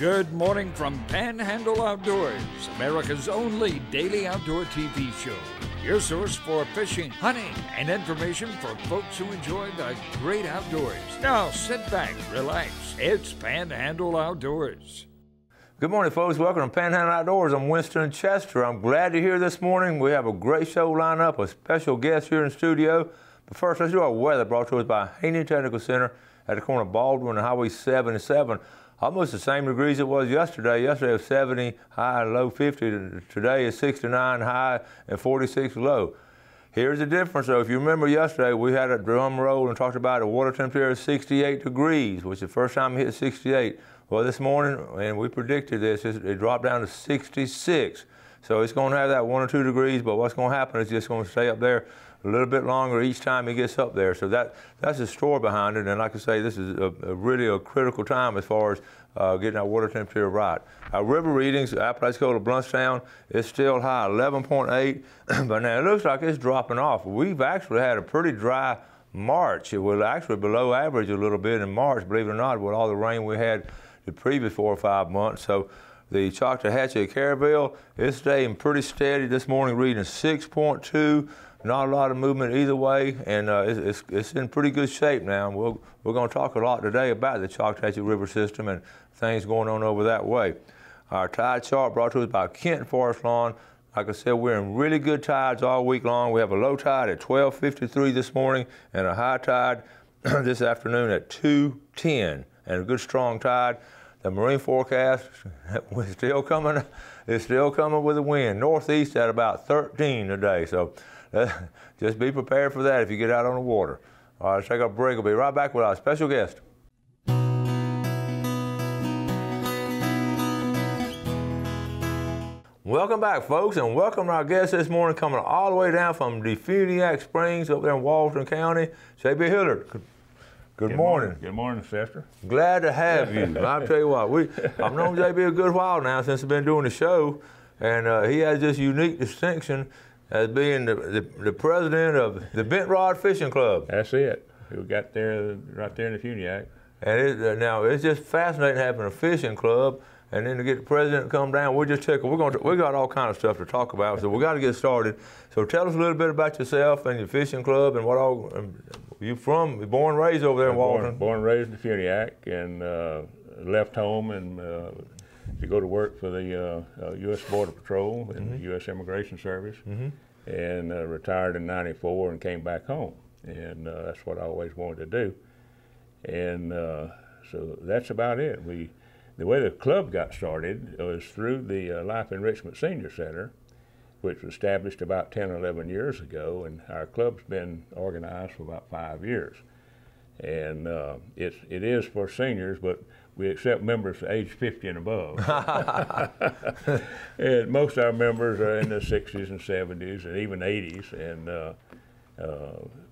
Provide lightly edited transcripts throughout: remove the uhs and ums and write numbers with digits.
Good morning from Panhandle Outdoors, America's only daily outdoor TV show. Your source for fishing, hunting, and information for folks who enjoy the great outdoors. Now sit back, relax. It's Panhandle Outdoors. Good morning, folks. Welcome to Panhandle Outdoors. I'm Winston Chester. I'm glad you're here this morning. We have a great show lined up with special guests here in the studio. But first, let's do our weather, brought to us by Haney Technical Center at the corner of Baldwin and Highway 77. Almost the same degrees it was yesterday. Yesterday was 70 high and low 50. Today is 69 high and 46 low. Here's the difference though. If you remember yesterday, we had a drum roll and talked about a water temperature of 68 degrees, which is the first time it hit 68. Well, this morning, and we predicted this, it dropped down to 66. So it's going to have that 1 or 2 degrees, but what's going to happen is it's just going to stay up there a little bit longer each time it gets up there. So that's the story behind it. And like I say, this is really a critical time as far as getting our water temperature right. Our river readings, Apalachicola, Bluntstown, is still high, 11.8. But now it looks like it's dropping off. We've actually had a pretty dry March. It was actually below average a little bit in March, believe it or not, with all the rain we had the previous 4 or 5 months. So the Choctawhatchee at Caryville is staying pretty steady this morning, reading 6.2. Not a lot of movement either way, and it's in pretty good shape now. We're going to talk a lot today about the Choctawhatchee River system and things going on over that way. Our tide chart brought to us by Kent Forest Lawn. Like I said, we're in really good tides all week long. We have a low tide at 12:53 this morning and a high tide this afternoon at 2:10, and a good strong tide. The marine forecast is still coming. It's still coming with a wind northeast at about 13 today. So just be prepared for that if you get out on the water. All right, let's take a break. We'll be right back with our special guest. Welcome back, folks, and welcome to our guest this morning, coming all the way down from Defuniak Springs up there in Walton County, J.B. Hillard. Good morning. Good morning, Chester. Glad to have you. I'll tell you what, I've known JB a good while now since I've been doing the show, and he has this unique distinction as being the president of the Bent Rod Fishing Club. That's it. We got there right there in the Funiak. And now it's just fascinating having a fishing club, and then to get the president to come down, we're just tickled. We got all kind of stuff to talk about, so we got to get started. So tell us a little bit about yourself and your fishing club and what all you from. You're born and raised over there in Walton. Born and raised in the Funiak, and left home and to go to work for the U.S. Border Patrol and the U.S. Immigration Service, and retired in '94 and came back home. And that's what I always wanted to do. And so that's about it. The way the club got started was through the Life Enrichment Senior Center, which was established about 10 or 11 years ago, and our club's been organized for about 5 years. And it is for seniors, but we accept members age 50 and above. And most of our members are in the 60s and 70s and even 80s, and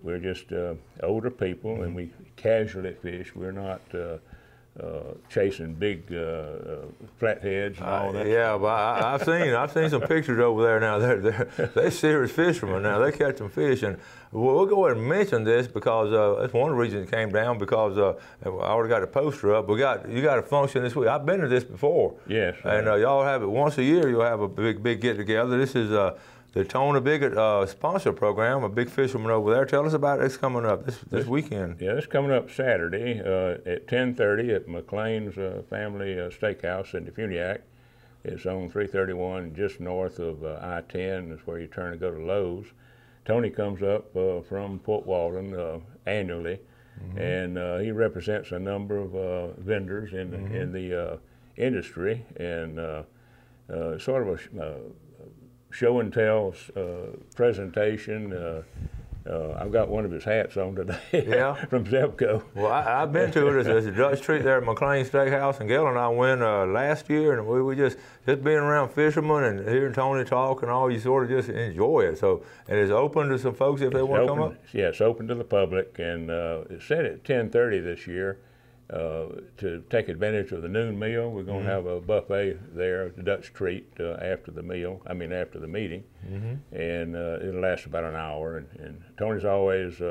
we're just older people, and we casually fish. We're not chasing big flatheads and all that. Yeah, but I've seen some pictures over there now. They're serious fishermen now. They catch them fish, and we'll go ahead and mention this because that's one of the reasons it came down, because I already got a poster up. You got a function this week. I've been to this before. Yes. And y'all have it once a year. You'll have a big get together. This is the Tona Bigot sponsor program, a big fisherman over there. Tell us about it. It's coming up this weekend. Yeah, it's coming up Saturday at 10:30 at McLean's Family Steakhouse in the Funiak. It's on 331 just north of I-10. Is where you turn to go to Lowe's. Tony comes up from Fort Walton annually, and he represents a number of vendors in the industry, and sort of a show and tell presentation. I've got one of his hats on today. Yeah. From Zebco. Well, I've been to it. It's a Dutch treat there at McLean Steakhouse, and Gail and I went last year, and we just being around fishermen and hearing Tony talk and all, you sort of just enjoy it. So, and it's open to some folks if they want to come up? Yeah, it's open to the public, and it's set at 10:30 this year. To take advantage of the noon meal, we're going to have a buffet there, the Dutch treat, after the meeting, and it'll last about an hour. And Tony's always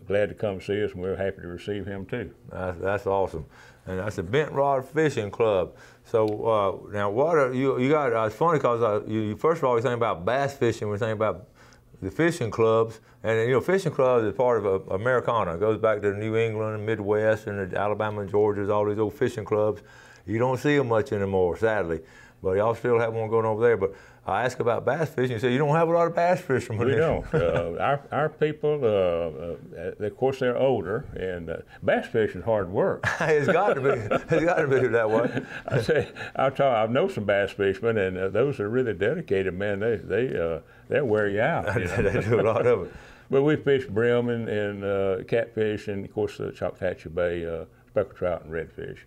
glad to come see us, and we're happy to receive him too. That's awesome. and that's the Bent Rod Fishing Club. So now, what are you got? It's funny because you first of all, you think about bass fishing. We think about the fishing clubs, and fishing clubs is part of Americana. It goes back to New England and Midwest and Alabama and Georgia. All these old fishing clubs. You don't see them much anymore, sadly. But y'all still have one going over there. But I asked about bass fishing. You said you don't have a lot of bass fishermen. We don't. Our people, of course, they're older, and bass fishing is hard work. It's got to be. It's got to be that way. I know some bass fishermen, and those are really dedicated. Man, they'll wear you out. You know? They do a lot of it. But we fish brim and catfish, and of course the Choctawhatchee Bay. Speckled trout and redfish,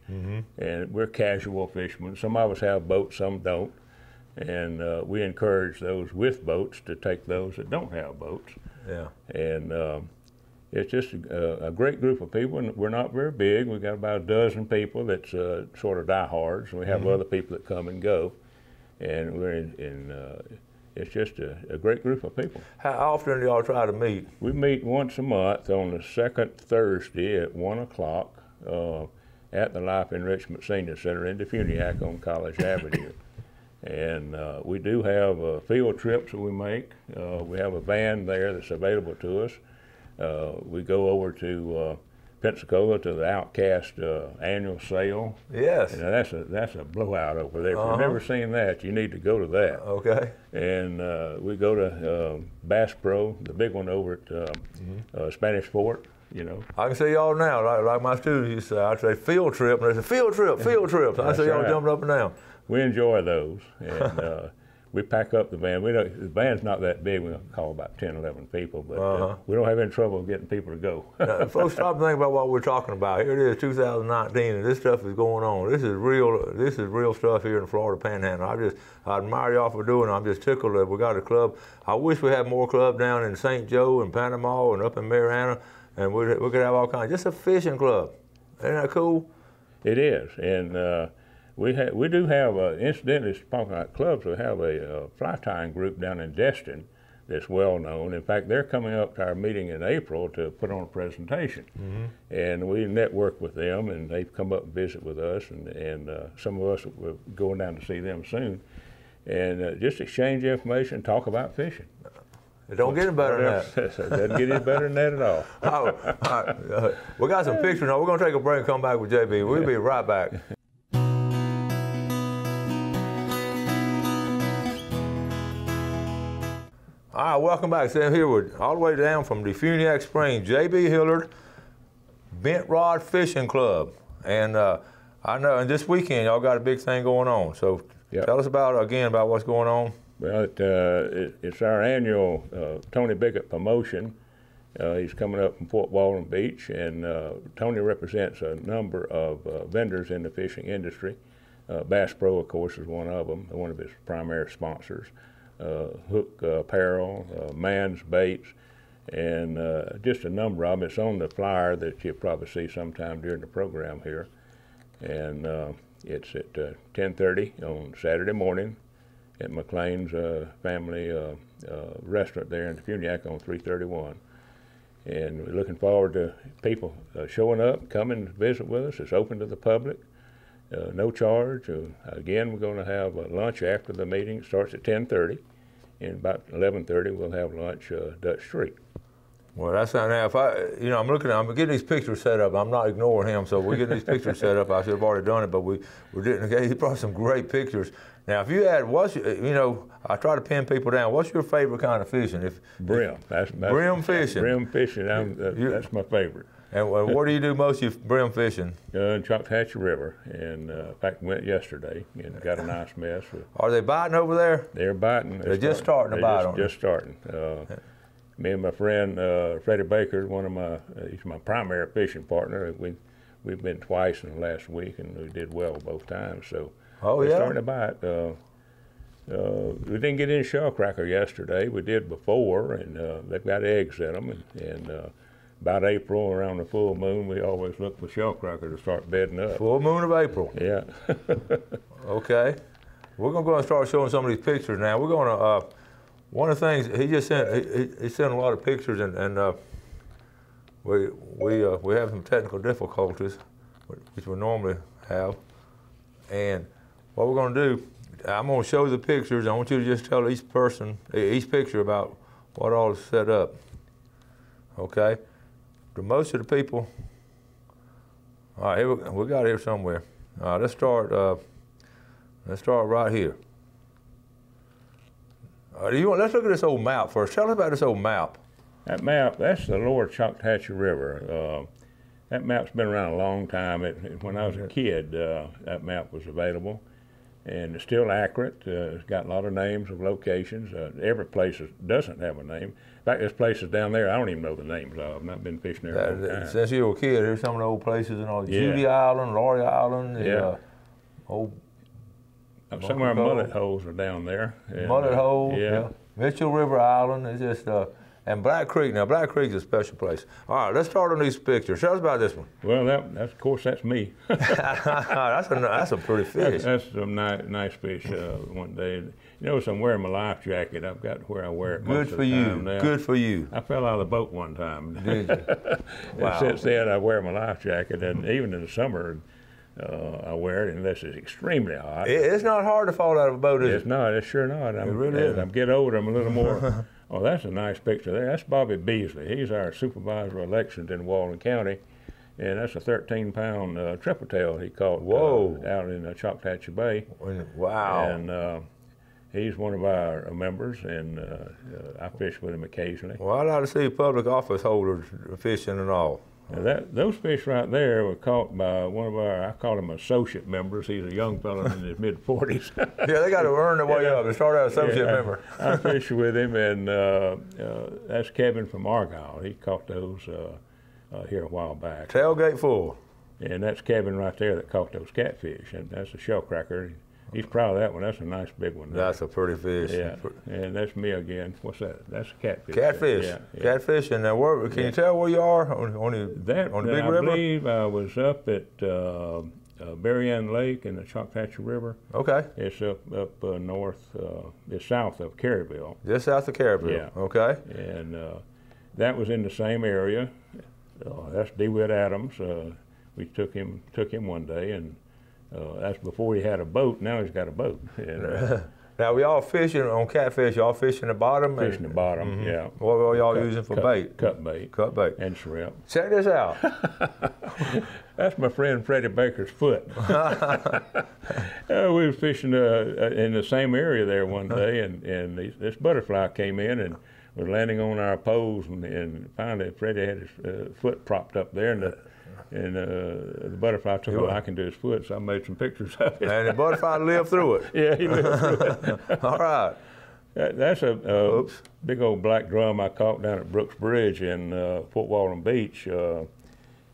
and we're casual fishermen. Some of us have boats, some don't, and we encourage those with boats to take those that don't have boats. Yeah. And it's just a great group of people, and we're not very big. We've got about a dozen people that's sort of diehards, and we have other people that come and go, and we're it's just a great group of people. How often do y'all try to meet? We meet once a month on the second Thursday at 1 o'clock. At the Life Enrichment Senior Center in Defuniak on College Avenue. And we do have field trips that we make. We have a van there that's available to us. We go over to Pensacola to the Outcast annual sale. Yes. And that's a blowout over there. If you've never seen that, you need to go to that. Okay. And we go to Bass Pro, the big one over at Spanish Fort. You know, I can see y'all now, like my students used to say. I'd say field trip, and they say field trip. So I see y'all jumping up and down. We enjoy those, and we pack up the van. The van's not that big. We call about 10, 11 people, but we don't have any trouble getting people to go. Now, folks, stop and think about what we're talking about. Here it is, 2019, and this stuff is going on. This is real stuff here in the Florida Panhandle. I admire y'all for doing it. I'm just tickled that we got a club. I wish we had more clubs down in St. Joe and Panama and up in Mariana. And we could have all kinds, just a fishing club. Isn't that cool? It is, and we do have, incidentally, speaking about clubs, we have a fly tying group down in Destin that's well known. In fact, they're coming up to our meeting in April to put on a presentation. And we network with them, and they've come up and visit with us, and some of us are going down to see them soon, and just exchange information, talk about fishing. It don't get any better than that. It doesn't get any better than that at all. All right. We got some pictures now. We're going to take a break and come back with JB. We'll be right back. All right, welcome back. Sam here with all the way down from Defuniak Springs, JB Hillard, Bent Rod Fishing Club. And I know, and this weekend, y'all got a big thing going on. So tell us about what's going on. Well, it's our annual Tony Biggett promotion. He's coming up from Fort Walton Beach, and Tony represents a number of vendors in the fishing industry. Bass Pro, of course, is one of them, one of his primary sponsors. Hook Apparel, Mann's Baits, and just a number of them. It's on the flyer that you'll probably see sometime during the program here. And it's at 10:30 on Saturday morning at McLean's family restaurant there in Defuniak on 331. And we're looking forward to people showing up, coming to visit with us. It's open to the public, no charge. Again, we're going to have lunch after the meeting. It starts at 10:30, and about 11:30 we'll have lunch Dutch Street. Well, that's not now. If I'm getting these pictures set up. I'm not ignoring him, so we're getting these pictures set up. I should have already done it, but we didn't. Okay, he brought some great pictures. Now, if you had, I try to pin people down. What's your favorite kind of fishing? Brim. That's brim fishing. Brim fishing. That's my favorite. And where do you do most of your brim fishing? In Choctawhatchee River, and in fact, went yesterday and got a nice mess. Are they biting over there? They're biting. They're just starting to bite. Just starting. Me and my friend Freddie Baker, he's my primary fishing partner. We've been twice in the last week, and we did well both times. So they're starting to bite. We didn't get any shellcracker yesterday. We did before, and they've got eggs in them. And about April, around the full moon, we always look for shellcracker to start bedding up. Full moon of April. Yeah. Okay. We're going to go and start showing some of these pictures now. We're going to. One of the things he just sent, he sent a lot of pictures, and we have some technical difficulties. which we normally have. And what we're going to do, I'm going to show the pictures. I want you to just tell each picture about what all is set up. Okay? For most of the people, all right, here we got it here somewhere. All right, let's start right here. Let's look at this old map first. Tell us about this old map. That map, that's the lower Choctawhatchee River. That map's been around a long time. When I was a kid, that map was available, and it's still accurate. It's got a lot of names of locations. Every place doesn't have a name. In fact, there's places down there I don't even know the names of. I've not been fishing there a long time. Since you were a kid, there's some of the old places and all. Judy Island, Laurie Island, old. Some of our mullet holes are down there. Mullet hole, yeah. Mitchell River Island is just. And Black Creek. Now, Black Creek's a special place. All right, let's start on these pictures. Tell us about this one. Well, that's of course, that's me. that's a pretty fish. That's some nice fish one day. You notice I'm wearing my life jacket. I've got where I wear it most of the time now. Good for you. I fell out of the boat one time. Did you? Wow. And since then, I wear my life jacket, and even in the summer, I wear it unless it's extremely hot. It's not hard to fall out of a boat, is it? It's not. It's sure not. It really is. As I get older, I'm a little more. Oh, that's a nice picture there. That's Bobby Beasley. He's our supervisor of elections in Walden County, and that's a 13-pound triple tail he caught out in Choctawhatchee Bay. Wow. And he's one of our members, and I fish with him occasionally. Well, I'd like to see public office holders fishing and all. Now those fish right there were caught by one of our, I call him associate members. He's a young fellow in his mid-40s. Yeah, they got to earn their way up. They start out associate member. I fished with him, and that's Kevin from Argyle. He caught those here a while back. Tailgate full. And that's Kevin right there that caught those catfish, and that's a shell cracker. He's proud of that one. That's a nice big one. That's a pretty fish. Yeah, and that's me again. What's that? That's a catfish. Catfish. Yeah. Catfish. And can you tell where you are on the big river? I believe I was up at Berrien Lake in the Choctawhatchee River. Okay. It's up north. It's south of Caryville. Just south of Caryville. Yeah. Okay. And that was in the same area. That's DeWitt Adams. We took him one day, and that's before he had a boat. Now he's got a boat. And, now, we all fishing on catfish. Y'all fishing the bottom? Fishing the bottom, yeah. What are y'all using for bait? Cut bait. Cut bait. And shrimp. Check this out. That's my friend Freddie Baker's foot. We were fishing in the same area there one day, and this butterfly came in and was landing on our poles, and finally Freddie had his foot propped up there, and the butterfly took a liking to his foot, so I made some pictures of it. And the butterfly lived through it. Yeah, he lived through it. All right. That's a big old black drum I caught down at Brooks Bridge in Fort Walton Beach.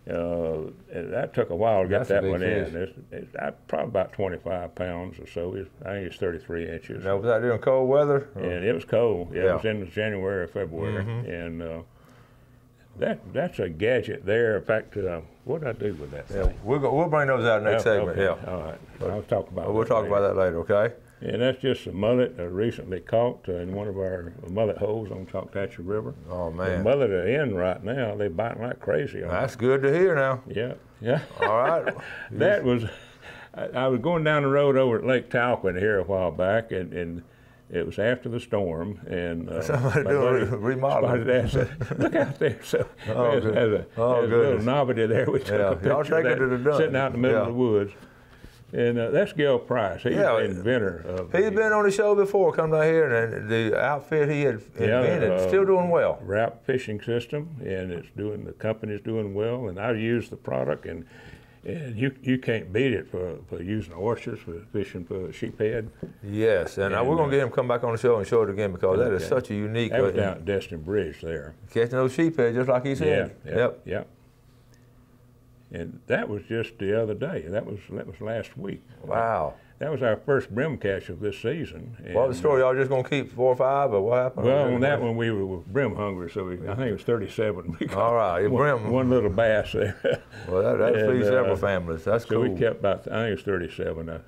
That took a while to get that one in. It's probably about 25 pounds or so. I think it's 33 inches. Now, was that during cold weather? And it was cold. Yeah, it was in January or February. And that's a gadget there. In fact, what did I do with that thing? We'll bring those out next segment. Okay. Yeah. All right. I'll talk about that. We'll talk about that later, okay? And that's just a mullet recently caught in one of our mullet holes on Choctawhatchee River. Oh, man. The mullet are in right now. They're biting like crazy. That's good to hear now. Yeah, yeah. All right. That was, I was going down the road over at Lake Talcott here a while back, and it was after the storm, and somebody doing remodeling. Look out there! So there's a little novelty there. We took a picture of that, sitting out in the middle of the woods. And that's Gil Price. He's the inventor of. He's been on the show before, come down here, and the outfit he had invented still doing well. Wrap fishing system, and the company's doing well. And I use the product, and you can't beat it for using oysters, for fishing for sheephead. Yes, and we're going to get him come back on the show and show it again, because that is such a unique. That was down at Destin Bridge there. Catching those sheephead, just like he said. Yep. And that was just the other day. That was last week. Wow. That was our first brim catch of this season. What was the story? Y'all just going to keep 4 or 5, or what happened? Well, on that one we were brim hungry, so I think it was 37. All right. One little bass there. Well, that feeds several families. That's cool. So we kept about, I think it was 37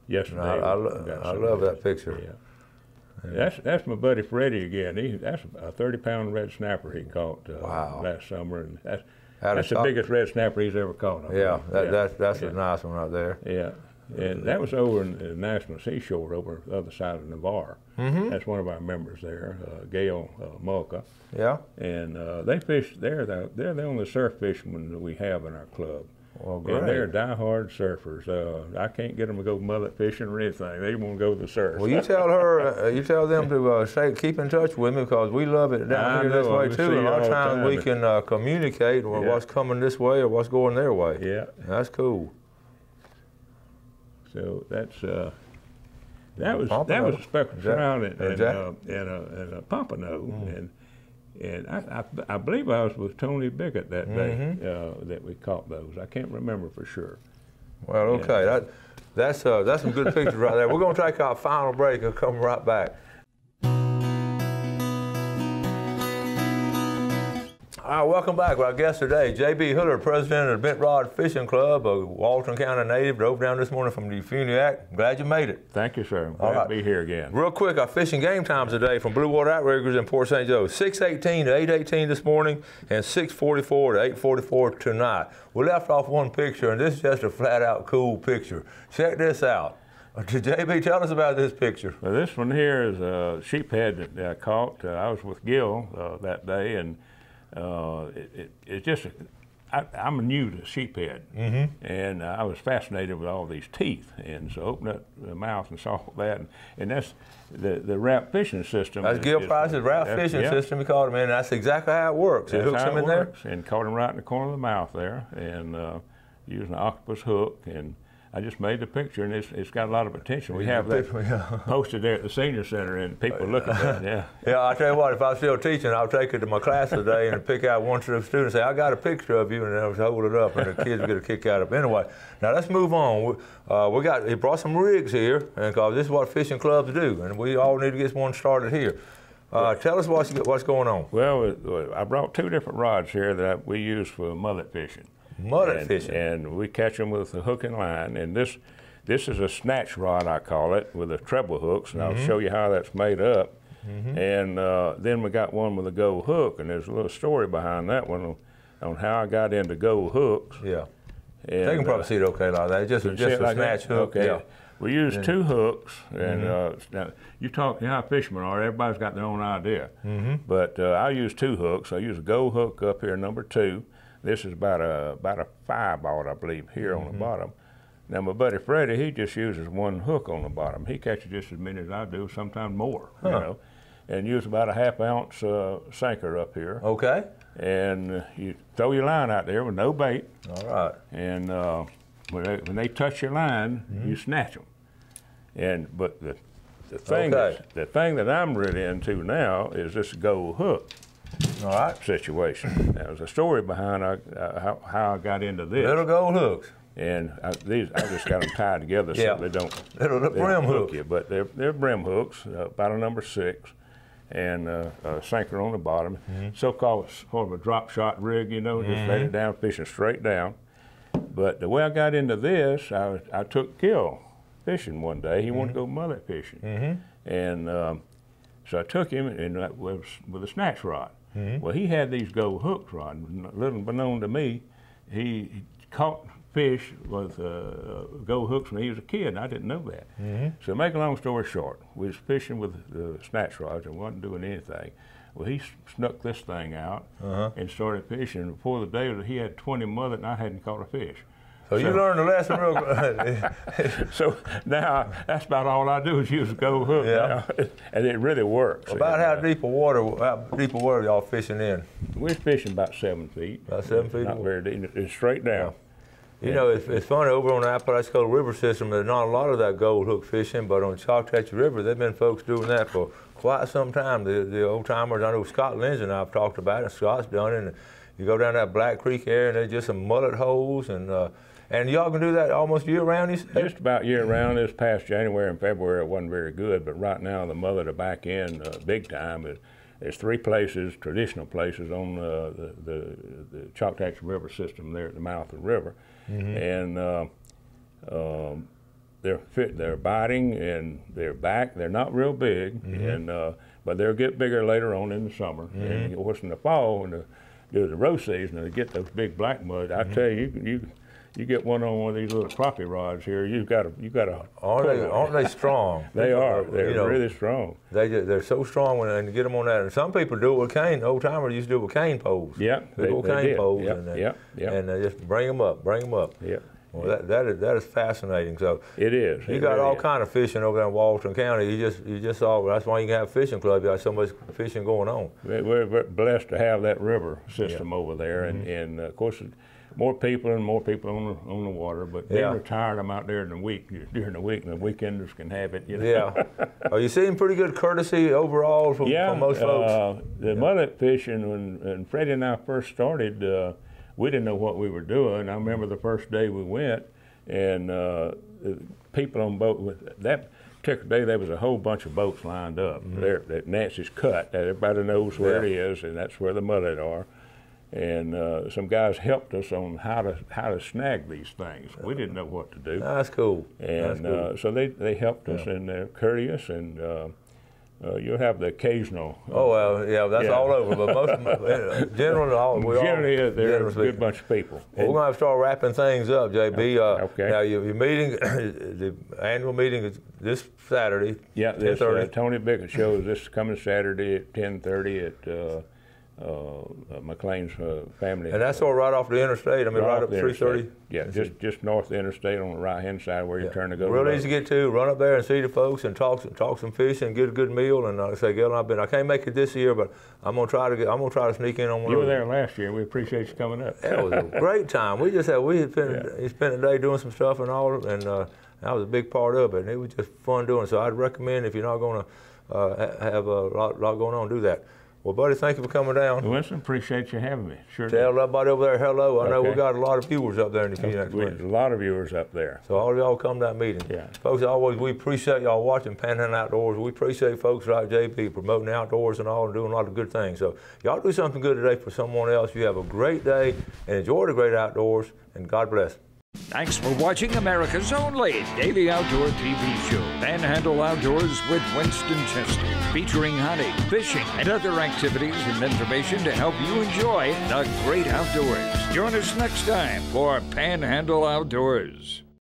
yesterday. I love that picture. Yeah. That's my buddy Freddie again. That's a 30-pound red snapper he caught last summer, and That's the biggest red snapper he's ever caught. Yeah, that's a nice one right there. Yeah. And that was over in the National Seashore over the other side of Navarre. That's one of our members there, Gail Mulca. Yeah. And they fish there. They're the only surf fishermen that we have in our club. Well, great. And they're diehard surfers. I can't get them to go mullet fishing or anything. They want to go to the surf. Well, you tell her, you tell them to keep in touch with me because we love it down here this way too. And a lot of times we can communicate what's coming this way or what's going their way. Yeah. That's cool. So that was a speckled trout and a pompano, and I believe I was with Tony Bickett that day that we caught those. I can't remember for sure. Well, okay, that's some good pictures right there. We're going to take our final break and come right back. All right, welcome back. Our guest today, J.B. Hiller, president of the Bent Rod Fishing Club, a Walton County native, drove down this morning from the Funiac. Glad you made it. Thank you, sir. Glad to be here again. Real quick, our fishing game times today from Blue Water Outriggers in Port St. Joe, 6:18 to 8:18 this morning and 6:44 to 8:44 tonight. We left off one picture, and this is just a flat-out cool picture. Check this out. JB, tell us about this picture. Well, this one here is a sheephead that I caught. I was with Gil that day, and it's just, I'm new to sheephead, and I was fascinated with all these teeth, and so opened up the mouth and saw that, and that's the wrap fishing system. That's Gil Price's wrap fishing system. He caught him in. That's exactly how it works. He hooks him in there, and caught him right in the corner of the mouth there, and using an octopus hook, and I just made the picture, and it's got a lot of attention. We have that posted there at the senior center, and people look at that. Yeah, I'll tell you what, if I was still teaching, I'll take it to my class today and pick out one of the students and say, I got a picture of you, and then I'll hold it up, and the kids get a kick out of it. Anyway, now let's move on. He brought some rigs here, and because this is what fishing clubs do, and we all need to get one started here. Tell us what's going on. Well, I brought two different rods here that we use for mullet fishing. Mullet fishing. And we catch them with a hook and line. And this is a snatch rod, I call it, with a treble hooks. And I'll show you how that's made up. And then we got one with a gold hook. And there's a little story behind that one on how I got into gold hooks. Yeah. And, they can probably see it okay like that. Just a snatch hook. Okay. Yeah. We use two hooks. And now, you know how fishermen are. Everybody's got their own idea. But I use two hooks. I use a gold hook up here, number 2. This is about a 5-aught, I believe, here on the bottom. Now, my buddy Freddie, he just uses one hook on the bottom. He catches just as many as I do, sometimes more, you know, and use about a 1/2 ounce sinker up here. Okay. And you throw your line out there with no bait. All right. And when they touch your line, you snatch them. But the thing that I'm really into now is this gold hook. All right. Situation. There was a story behind how I got into this. Little gold hooks. And I just got them tied together so they don't brim hook you. But they're brim hooks, about a number 6, and a sinker on the bottom. So-called sort of a drop shot rig, you know, just let it down, fishing straight down. But the way I got into this, I took Gil fishing one day. He wanted to go mullet fishing, and so I took him and with a snatch rod. Well, he had these gold hooks, Rod. Little known to me, he caught fish with gold hooks when he was a kid, and I didn't know that. So, to make a long story short, we was fishing with the snatch rods and wasn't doing anything. Well, he snuck this thing out and started fishing. Before the day, he had 20 mullet, and I hadn't caught a fish. So you learned the lesson real good. So now that's about all I do is use a gold hook now, and it really works. About how deep a water y'all fishing in? We're fishing about 7 feet. About 7 feet? Not very deep. It's straight down. You know, it's funny, over on the Apalachicola River system, there's not a lot of that gold hook fishing, but on Choctaw River, there've been folks doing that for quite some time. The old timers, I know Scott Lindsay and I've talked about it, and Scott's done it, and you go down that Black Creek area, and there's just some mullet holes, and y'all can do that almost year-round, you said? Just about year-round. This past January and February, it wasn't very good, but right now the mullet are back in big time. There's 3 places, traditional places, on the Choctaw River system there at the mouth of the river. And they're biting, and they're back. They're not real big, but they'll get bigger later on in the summer. And of course, in the fall, when during the row season and get those big black mud. I tell you, you get one on one of these little crappie rods here, you got a. Aren't they strong? They are. They're really strong. They're so strong when you get them on that. And some people do it with cane. Old timers used to do it with cane poles. Yeah, they cane poles. Yep, and they just bring them up. Yeah. Well, that is fascinating. So it is. You got all kind of fishing over there in Walton County. You just saw. That's why you can have a fishing club. You got so much fishing going on. We're blessed to have that river system over there, and of course, more people on the water. But being retired, I'm out there during the week, and the weekenders can have it. Yeah. Are you seeing pretty good courtesy overall from most folks? The mullet fishing when Freddie and I first started. We didn't know what we were doing. I remember the first day we went, and people on boat. That particular day, there was a whole bunch of boats lined up there at Nancy's Cut. Everybody knows where it is, and that's where the mullet are. And some guys helped us on how to snag these things. We didn't know what to do. That's cool. And so they helped us, and they're courteous, and you'll have the occasional. That's all over. But most generally, they're a good bunch of people. Well, we're going to have to start wrapping things up, JB. Okay. Now, your meeting, the annual meeting is this Saturday. Yeah, this Tony Bickett show is this coming Saturday at 10:30 at McLean's family. And that's all right off the interstate. I mean, right up 330. Yeah, just north of the interstate on the right-hand side where you turn to go. Real easy to get to. Run up there and see the folks and talk some fish and get a good meal. And like I say, Gail and I can't make it this year, but I'm gonna try to sneak in on one. You were there last year. We appreciate you coming up. It was a great time. We had spent a day doing some stuff and all, and that was a big part of it. And it was just fun doing it. So I'd recommend if you're not going to have a lot going on, do that. Well, buddy, thank you for coming down. Winston, appreciate you having me. Sure. Tell everybody over there hello. I know we got a lot of viewers up there in the Phoenix. A lot of viewers up there. So all of y'all come to that meeting. Yeah. Folks, we appreciate y'all watching Panhandle Outdoors. We appreciate folks like JP promoting the outdoors and all and doing a lot of good things. So y'all do something good today for someone else. You have a great day and enjoy the great outdoors, and God bless. Thanks for watching America's only daily outdoor TV show, Panhandle Outdoors with Winston Chester, featuring hunting, fishing, and other activities and information to help you enjoy the great outdoors. Join us next time for Panhandle Outdoors.